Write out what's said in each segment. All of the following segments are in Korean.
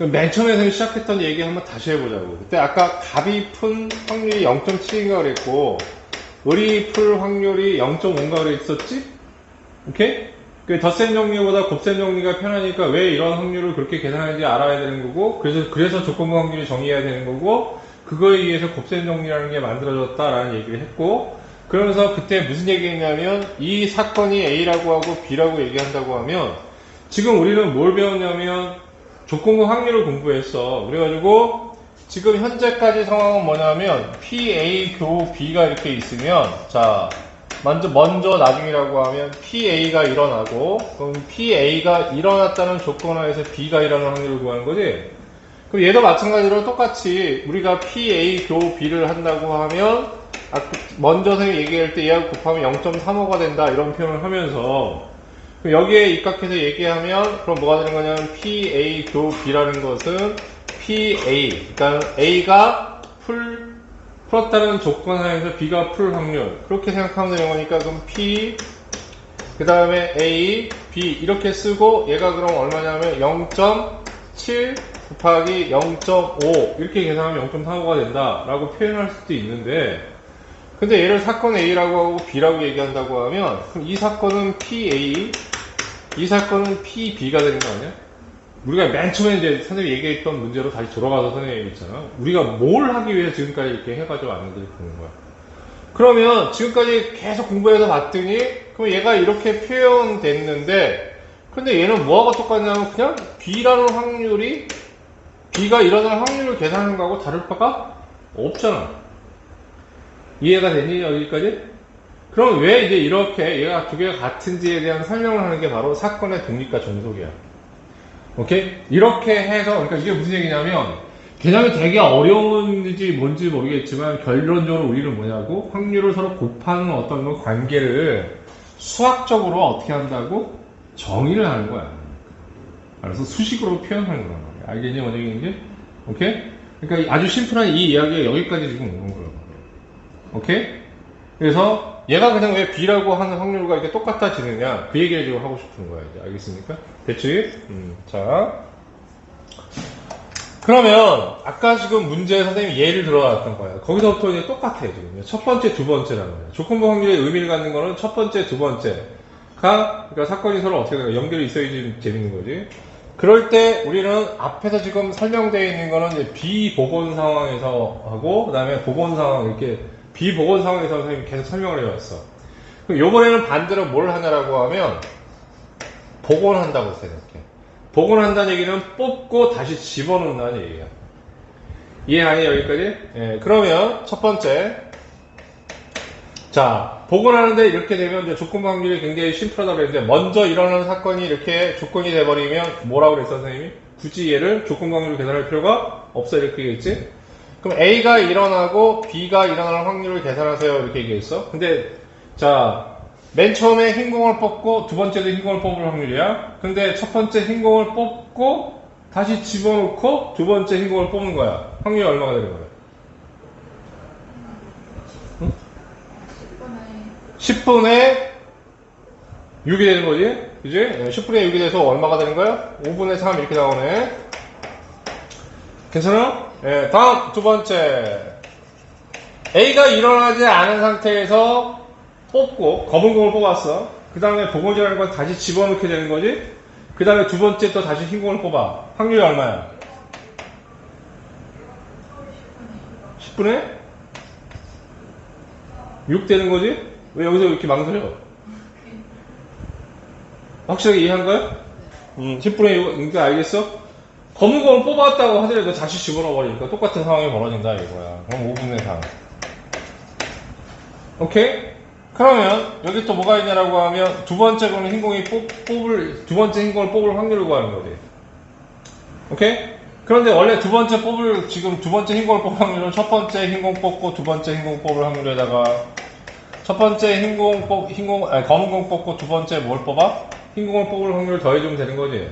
맨 처음에 시작했던 얘기 한번 다시 해보자고. 그때 아까 갑이 푼 확률이 0.7인가 그랬고, 을이 풀 확률이 0.5인가 그랬었지? 오케이? 그 덧셈 정리보다 곱셈 정리가 편하니까 왜 이런 확률을 그렇게 계산하는지 알아야 되는 거고, 그래서 조건부 확률을 정의해야 되는 거고, 그거에 의해서 곱셈 정리라는 게 만들어졌다라는 얘기를 했고, 그러면서 그때 무슨 얘기했냐면, 이 사건이 A라고 하고 B라고 얘기한다고 하면, 지금 우리는 뭘 배웠냐면, 조건부 확률을 공부했어. 그래가지고, 지금 현재까지 상황은 뭐냐면, PA 교 B가 이렇게 있으면, 자, 먼저 나중이라고 하면 PA가 일어나고, 그럼 PA가 일어났다는 조건 하에서 B가 일어나는 확률을 구하는 거지? 그럼 얘도 마찬가지로 똑같이 우리가 PA 교 B를 한다고 하면, 먼저 선생님이 얘기할 때 얘하고 곱하면 0.35가 된다, 이런 표현을 하면서, 그럼 여기에 입각해서 얘기하면, 그럼 뭐가 되는 거냐면, PA 교 B라는 것은 PA, 그러니까 A가 풀었다는 조건 하에서 B가 풀 확률, 그렇게 생각하면 되는 거니까, 그럼 P, 그 다음에 A, B 이렇게 쓰고, 얘가 그럼 얼마냐면 0.7 곱하기 0.5 이렇게 계산하면 0.45가 된다 라고 표현할 수도 있는데, 근데 얘를 사건 A라고 하고 B라고 얘기한다고 하면, 그럼 이 사건은 PA, 이 사건은 PB가 되는 거 아니야? 우리가 맨 처음에 이제 선생님이 얘기했던 문제로 다시 돌아가서 선생님이 얘기했잖아. 우리가 뭘 하기 위해서 지금까지 이렇게 해가지고 왔는지 보는 거야. 그러면 지금까지 계속 공부해서 봤더니, 그럼 얘가 이렇게 표현됐는데, 근데 얘는 뭐하고 똑같냐면 그냥 B라는 확률이, B가 일어날 확률을 계산하는 거하고 다를 바가 없잖아. 이해가 되니, 여기까지? 그럼 왜 이제 이렇게 얘가 두 개가 같은지에 대한 설명을 하는 게 바로 사건의 독립과 존속이야. 오케이? 이렇게 해서, 그러니까 이게 무슨 얘기냐면, 개념이 되게 어려운지 뭔지 모르겠지만, 결론적으로 우리는 뭐냐고? 확률을 서로 곱하는 어떤 관계를 수학적으로 어떻게 한다고? 정의를 하는 거야. 그래서 수식으로 표현하는 거란 말이야. 알겠니? 뭔 얘기인지? 오케이? 그러니까 아주 심플한 이 이야기가 여기까지 지금 오는 거예요. 오케이? 그래서, 얘가 그냥 왜 B라고 하는 확률과 이렇게 똑같아지느냐, 그 얘기를 지금 하고 싶은 거야. 이제. 알겠습니까? 됐지? 자. 그러면, 아까 지금 문제에 선생님이 예를 들어왔던 거야. 거기서부터 이제 똑같아요, 지금. 첫 번째, 두 번째라는 거야. 조건부 확률의 의미를 갖는 거는 첫 번째, 두 번째가, 그러니까 사건이 서로 어떻게 되나 연결이 있어야지 재밌는 거지. 그럴 때 우리는 앞에서 지금 설명되어 있는 거는 이제 비보건 상황에서 하고, 그 다음에 보건 상황, 이렇게 비보건 상황에서 선생님이 계속 설명을 해왔어. 그럼 요번에는 반대로 뭘 하냐라고 하면, 복원한다고 생각해. 복원한다는 얘기는 뽑고 다시 집어넣는다는 얘기야. 이해하니, 여기까지? 예, 그러면 첫 번째. 자, 복원하는데 이렇게 되면 이제 조건부 확률이 굉장히 심플하다고 그랬는데, 먼저 일어나는 사건이 이렇게 조건이 돼버리면 뭐라고 그랬어, 선생님이? 굳이 얘를 조건부 확률로 계산할 필요가 없어, 이렇게 얘기했지? 그럼 A가 일어나고 B가 일어나는 확률을 계산하세요, 이렇게 얘기했어. 근데, 자, 맨 처음에 흰 공을 뽑고 두 번째도 흰 공을 뽑을 확률이야. 근데 첫 번째 흰 공을 뽑고 다시 집어넣고 두 번째 흰 공을 뽑는 거야. 확률이 얼마가 되는 거야? 응? 10분의 6이 되는 거지? 그지? 10분의 6이 돼서 얼마가 되는 거야? 5분의 3 이렇게 나오네. 괜찮아? 예, 다음 두 번째. A가 일어나지 않은 상태에서 뽑고 검은 공을 뽑았어. 그 다음에 보건이라는 건 다시 집어넣게 되는 거지. 그 다음에 두 번째 또 다시 흰 공을 뽑아. 확률이 얼마야? 10분의 6 되는 거지? 왜 여기서 이렇게 망설여? 확실하게 이해한 거야? 10분의 6, 그러니까 알겠어? 검은 공을 뽑았다고 하더라도 다시 집어넣어 버리니까 똑같은 상황이 벌어진다 이거야. 그럼 5분의 3. 오케이? 그러면 여기 또 뭐가 있냐라고 하면 두 번째 거는 흰공이 두 번째 흰공을 뽑을 확률을 구하는 거지. 오케이? 그런데 원래 지금 두 번째 흰공을 뽑을 확률은 첫 번째 흰공 뽑고 두 번째 흰공 뽑을 확률에다가 첫 번째 검은 공 뽑고 두 번째 뭘 뽑아? 흰공을 뽑을 확률을 더해주면 되는 거지.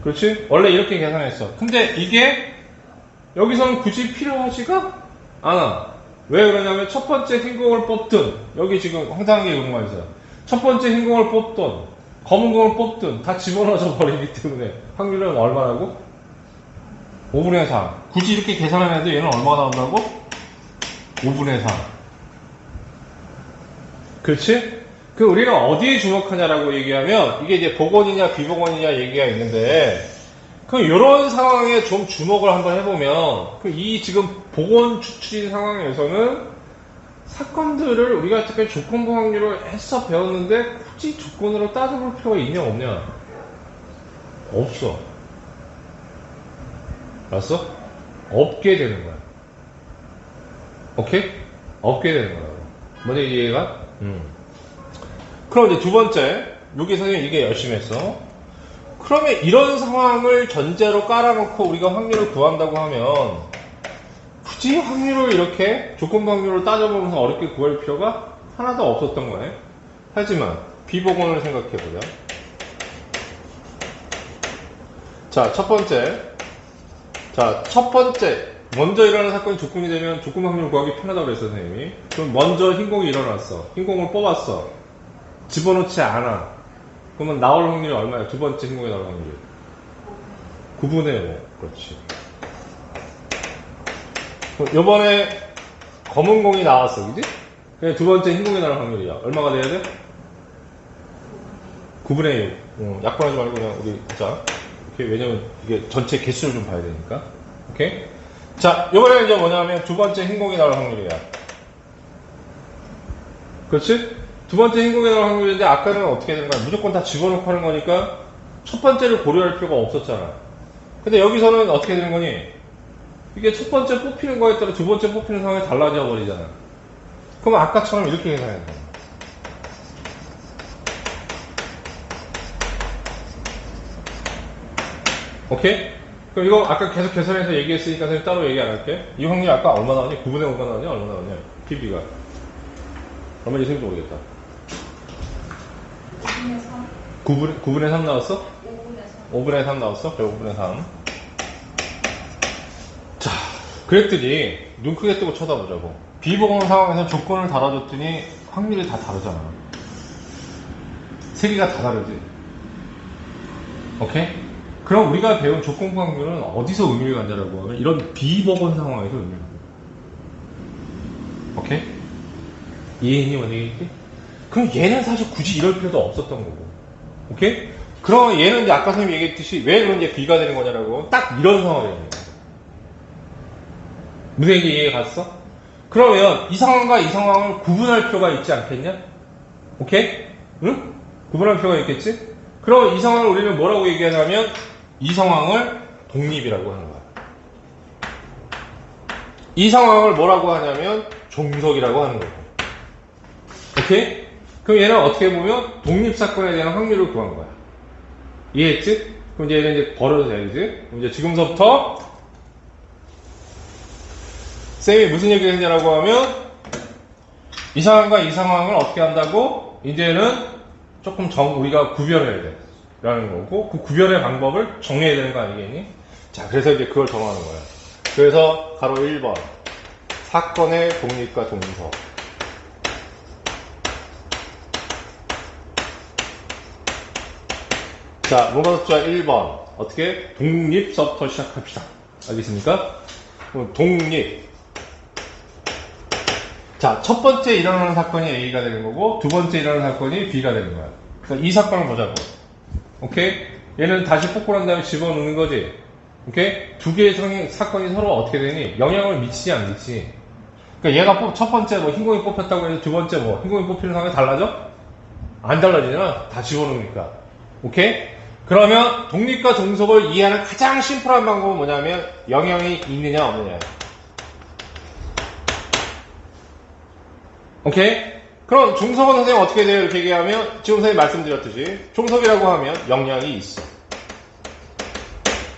그렇지? 원래 이렇게 계산했어. 근데 이게 여기서는 굳이 필요하지가 않아. 왜 그러냐면 첫 번째 흰공을 뽑든 여기 지금 황당하게 이용만 있어요. 첫 번째 흰공을 뽑든 검은 공을 뽑든 다 집어넣어져 버리기 때문에 확률은 얼마라고? 5분의 4. 굳이 이렇게 계산을 해도 얘는 얼마가 나온다고? 5분의 4. 그렇지? 그 우리는 어디에 주목하냐라고 얘기하면 이게 이제 복원이냐 비복원이냐 얘기가 있는데 그 이런 상황에 좀 주목을 한번 해보면 그 이 지금 복원 추출인 상황에서는 사건들을 우리가 특히 조건부 확률을 했어 배웠는데 굳이 조건으로 따져볼 필요가 있냐 없냐? 없어. 알았어? 없게 되는 거야. 오케이? 없게 되는 거야. 먼저 이해가? 그럼 이제 두 번째, 여기 선생님 이게 열심히 했어. 그러면 이런 상황을 전제로 깔아놓고 우리가 확률을 구한다고 하면 굳이 확률을 이렇게 조건부 확률을 따져보면서 어렵게 구할 필요가 하나도 없었던 거네. 하지만 비복원을 생각해보자. 자, 첫 번째. 먼저 일어나는 사건이 조건이 되면 조건부 확률을 구하기 편하다고 그랬어, 선생님이. 그럼 먼저 흰공이 일어났어. 흰공을 뽑았어. 집어넣지 않아. 그러면 나올 확률이 얼마야? 두 번째 흰공이 나올 확률이. 9분의 5. 그렇지. 요번에 검은 공이 나왔어, 그지? 두 번째 흰공이 나올 확률이야. 얼마가 돼야 돼? 9분의 6. 약분하지 말고 그냥 우리 보자. 오케이? 왜냐면 이게 전체 개수를 좀 봐야 되니까. 오케이? 자, 요번에 이제 뭐냐면 두 번째 흰공이 나올 확률이야. 그렇지? 두 번째 흰공이 나올 확률인데 아까는 어떻게 되는 거야? 무조건 다 집어넣고 하는 거니까 첫 번째를 고려할 필요가 없었잖아. 근데 여기서는 어떻게 되는 거니? 이게 첫 번째 뽑히는 거에 따라 두 번째 뽑히는 상황이 달라져 버리잖아. 그럼 아까처럼 이렇게 계산해야 돼. 오케이? 그럼 이거 아까 계속 계산해서 얘기했으니까 선생님 따로 얘기 안 할게. 이 확률이 아까 얼마 나오니? 9분의 5가 나오냐? 얼마 나오냐? PB가. 얼마인지 생각도 모르겠다. 9분의 3 나왔어? 5분의 3 나왔어? 그래, 5분의 3. 자, 그랬더니 눈 크게 뜨고 쳐다보자고. 비복원 상황에서 조건을 달아줬더니 확률이 다 다르잖아. 세 개가 다 다르지. 오케이? 그럼 우리가 배운 조건부 확률은 어디서 의미를 갖냐라고 하면 이런 비복원 상황에서 의미를 갖는 거야. 오케이? 이해했니? 뭔 얘기지? 그럼 얘는 사실 굳이 이럴 필요도 없었던 거고. 오케이? 그럼 얘는 이제 아까 선생님이 얘기했듯이 왜 그런 게 B가 되는 거냐라고 딱 이런 상황이 되는 거야. 무슨 얘기 이해 갔어? 그러면 이 상황과 이 상황을 구분할 필요가 있지 않겠냐? 오케이? 응? 구분할 필요가 있겠지? 그럼 이 상황을 우리는 뭐라고 얘기하냐면 이 상황을 독립이라고 하는 거야. 이 상황을 뭐라고 하냐면 종속이라고 하는 거고. 오케이? 그럼 얘는 어떻게 보면 독립사건에 대한 확률을 구한 거야. 이해했지? 그럼 이제 얘는 이제 버려도 돼야지. 그럼 이제 지금서부터 쌤이 무슨 얘기를 했냐라고 하면 이 상황과 이 상황을 어떻게 한다고? 이제는 조금 우리가 구별해야 돼. 라는 거고 그 구별의 방법을 정해야 되는 거 아니겠니? 자, 그래서 이제 그걸 정하는 거야. 그래서 가로 1번 사건의 독립과 종속. 자, 문법 숫자 1번 어떻게? 독립서부터 시작합시다. 알겠습니까? 독립. 자, 첫 번째 일어나는 사건이 A가 되는 거고 두 번째 일어나는 사건이 B가 되는 거야. 그러니까 이 사건을 보자고. 오케이? 얘는 다시 뽑고 난 다음에 집어넣는 거지. 오케이? 두 개의 사건이 서로 어떻게 되니? 영향을 미치지 안 미치지? 그러니까 얘가 첫 번째 뭐 흰공이 뽑혔다고 해서 두 번째 뭐 흰공이 뽑히는 상황이 달라져? 안 달라지잖아. 다 집어넣으니까. 오케이? 그러면 독립과 종속을 이해하는 가장 심플한 방법은 뭐냐면 영향이 있느냐 없느냐. 오케이? 그럼 종속은 선생님 어떻게 돼요? 이렇게 얘기하면 지금 선생님 말씀드렸듯이 종속이라고 하면 영향이 있어.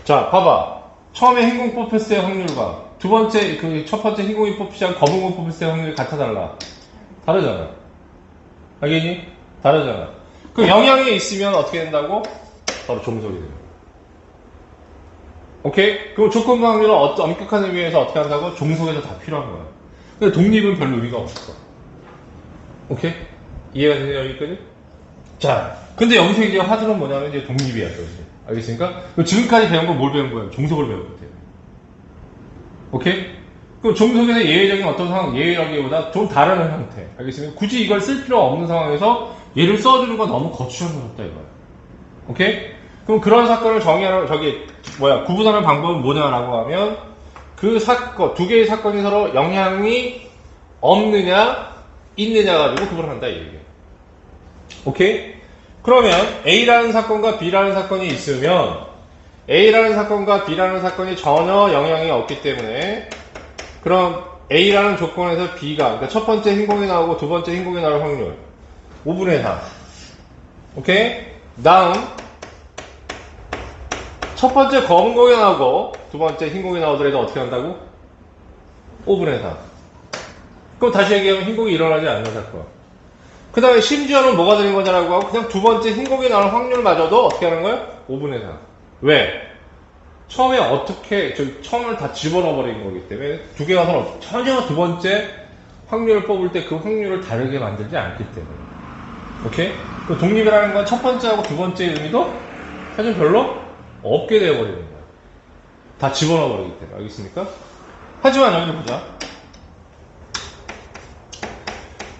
자, 봐봐. 처음에 흰공 뽑혔을 때 확률과 두 번째 첫 번째 흰공이 뽑히지 않고 검은 공 뽑혔을 때 확률이 같아 달라? 다르잖아. 알겠니? 다르잖아. 그 영향이 있으면 어떻게 된다고? 바로 종속이 돼요. 오케이? 그럼 조건부 확률은 엄격한 의미에서 어떻게 한다고? 종속에서 다 필요한 거야. 근데 독립은 별로 의미가 없어. 오케이? 이해가 되냐, 여기까지? 자, 근데 여기서 이제 화두는 뭐냐면 이제 독립이야, 이제. 알겠습니까? 그럼 지금까지 배운 건 뭘 배운 거예요? 종속을 배웠거든요. 오케이? 그 종속에서 예외적인 어떤 상황, 예외라기보다 좀 다른 형태. 알겠습니까? 굳이 이걸 쓸 필요 없는 상황에서 얘를 써주는 건 너무 거추장스럽다 이거야. 오케이? 그럼 그런 사건을 정의하는, 구분하는 방법은 뭐냐라고 하면, 그 사건, 두 개의 사건이 서로 영향이 없느냐, 있느냐 가지고 구분을 한다, 이 얘기야. 오케이? 그러면 A라는 사건과 B라는 사건이 있으면, A라는 사건과 B라는 사건이 전혀 영향이 없기 때문에, 그럼 A라는 조건에서 B가, 그러니까 첫 번째 흰공이 나오고 두 번째 흰공이 나올 확률 5분의 4. 오케이? 다음 첫 번째 검은 공이 나오고 두 번째 흰공이 나오더라도 어떻게 한다고? 5분의 4. 그럼 다시 얘기하면 흰공이 일어나지 않는 사건. 그 다음에 심지어는 뭐가 되는 거냐라고 하고 그냥 두 번째 흰공이 나올 확률마저도 어떻게 하는 거야? 5분의 4. 왜? 처음에 처음을 다 집어넣어 버린 거기 때문에 두 개가 서로 전혀 두 번째 확률을 뽑을 때 그 확률을 다르게 만들지 않기 때문에. 오케이? 그 독립이라는 건 첫 번째하고 두 번째의 의미도 사실 별로 없게 되어버리는 거야. 다 집어넣어 버리기 때문에. 알겠습니까? 하지만 여기 보자.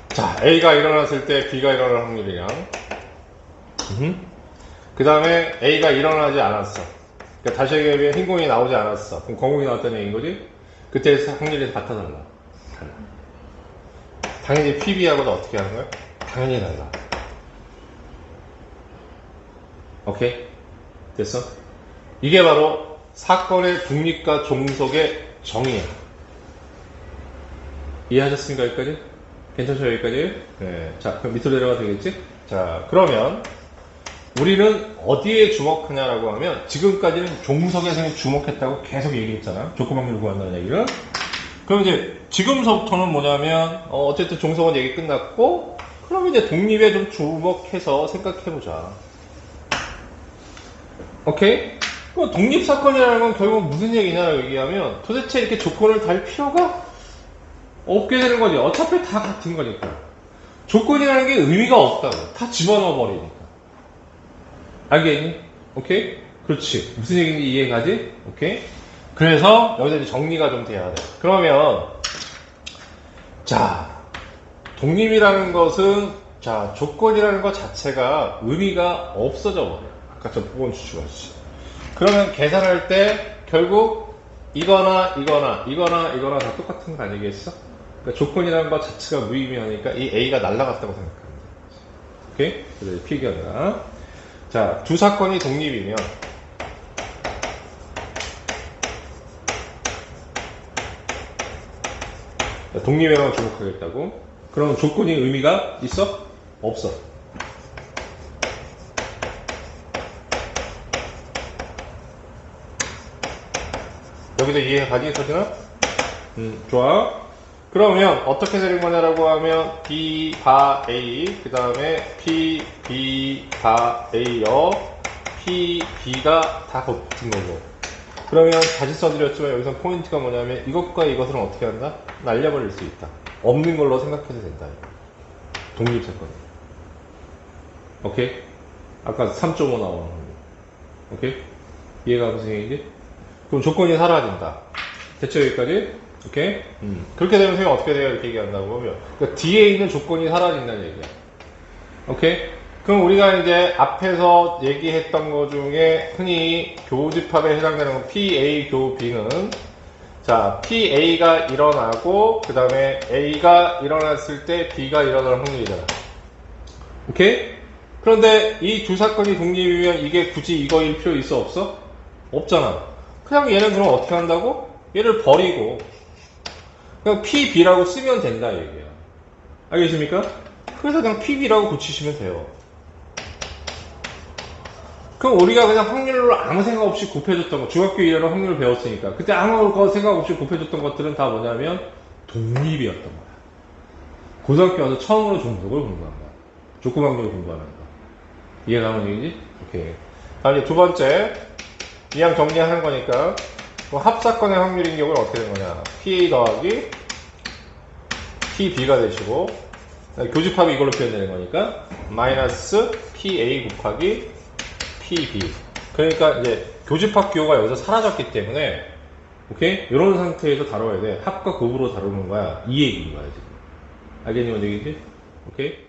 자, A가 일어났을 때 B가 일어날 확률이랑, 그 다음에 A가 일어나지 않았어. 그러니까 다시 얘기하면 흰공이 나오지 않았어. 그럼 검공이 나왔다는 얘기인 거지? 그때 확률이 같아 달라. 당연히 PB하고도 어떻게 하는 거야? 당연히 달라. 오케이? 됐어? 이게 바로 사건의 중립과 종속의 정의야. 이해하셨습니까? 여기까지? 괜찮죠? 여기까지? 네. 자, 그럼 밑으로 내려가도 되겠지? 자, 그러면 우리는 어디에 주목하냐라고 하면 지금까지는 종속에서 주목했다고 계속 얘기했잖아. 조건 확률을 구한다는 얘기를. 그럼 이제 지금서부터는 뭐냐면 어쨌든 종속은 얘기 끝났고 그럼 이제 독립에 좀 주목해서 생각해보자. 오케이? 그럼 독립사건이라는 건 결국 무슨 얘기냐라고 얘기하면 도대체 이렇게 조건을 달 필요가 없게 되는 거지. 어차피 다 같은 거니까. 조건이라는 게 의미가 없다고. 다 집어넣어 버리니까. 알겠니? 오케이? 그렇지. 무슨 얘기인지 이해가지? 오케이? 그래서 여기서 이제 정리가 좀 돼야 돼. 그러면 자, 독립이라는 것은 자, 조건이라는 것 자체가 의미가 없어져 버려. 아까 저 부분 추측하지. 그러면 계산할 때 결국 이거나 다 똑같은 거 아니겠어? 그러니까 조건이라는 것 자체가 무의미하니까 이 A가 날라갔다고 생각합니다. 오케이? 그래서 필기한다. 자, 두 사건이 독립이면 독립에만 주목하겠다고? 그럼 조건이 의미가 있어? 없어. 여기도 이해가지, 서진아? 좋아. 그러면 어떻게 되는 거냐라고 하면 B, 바, A, 그 다음에 P, B, 바, A여, P, B가 다 붙은 거고. 그러면 다시 써드렸지만 여기서 포인트가 뭐냐면 이것과 이것은 어떻게 한다? 날려버릴 수 있다. 없는 걸로 생각해도 된다. 독립사건. 오케이? 아까 3.5 나오는 거. 오케이? 이해가 무슨 얘기지? 그럼 조건이 사라진다. 대체 여기까지? 오케이? 그렇게 되면 선생님 어떻게 돼요? 이렇게 얘기한다고 하면. 그러니까 뒤에 있는 조건이 사라진다는 얘기야. 오케이? 그럼 우리가 이제 앞에서 얘기했던 것 중에 흔히 교집합에 해당되는 건 PA 교 B는 자, PA가 일어나고 그 다음에 A가 일어났을 때 B가 일어날 확률이잖아. 오케이? 그런데 이 두 사건이 독립이면 이게 굳이 이거일 필요 있어? 없어? 없잖아. 그냥 얘는 그럼 어떻게 한다고? 얘를 버리고 그냥 PB라고 쓰면 된다 얘기야. 알겠습니까? 그래서 그냥 PB라고 고치시면 돼요. 그럼 우리가 그냥 확률로 아무 생각 없이 곱해줬던 거, 중학교 1년은 확률을 배웠으니까 그때 아무 생각 없이 곱해줬던 것들은 다 뭐냐면 독립이었던 거야. 고등학교 와서 처음으로 종속을 공부한 거야. 조건 확률을 공부하는 거. 이해가는 얘기지? 오케이. 다음 이제 두 번째 이왕 정리하는 거니까 합사건의 확률인 경우는 어떻게 되는 거냐. PA 더하기 PB가 되시고 교집합이 이걸로 표현되는 거니까 마이너스 PA 곱하기 PB. 그러니까 이제 교집합 기호가 여기서 사라졌기 때문에 오케이? 이런 상태에서 다뤄야 돼. 합과 곱으로 다루는 거야. 이 얘기인 거야, 지금. 알겠니, 뭔 얘기지? 오케이?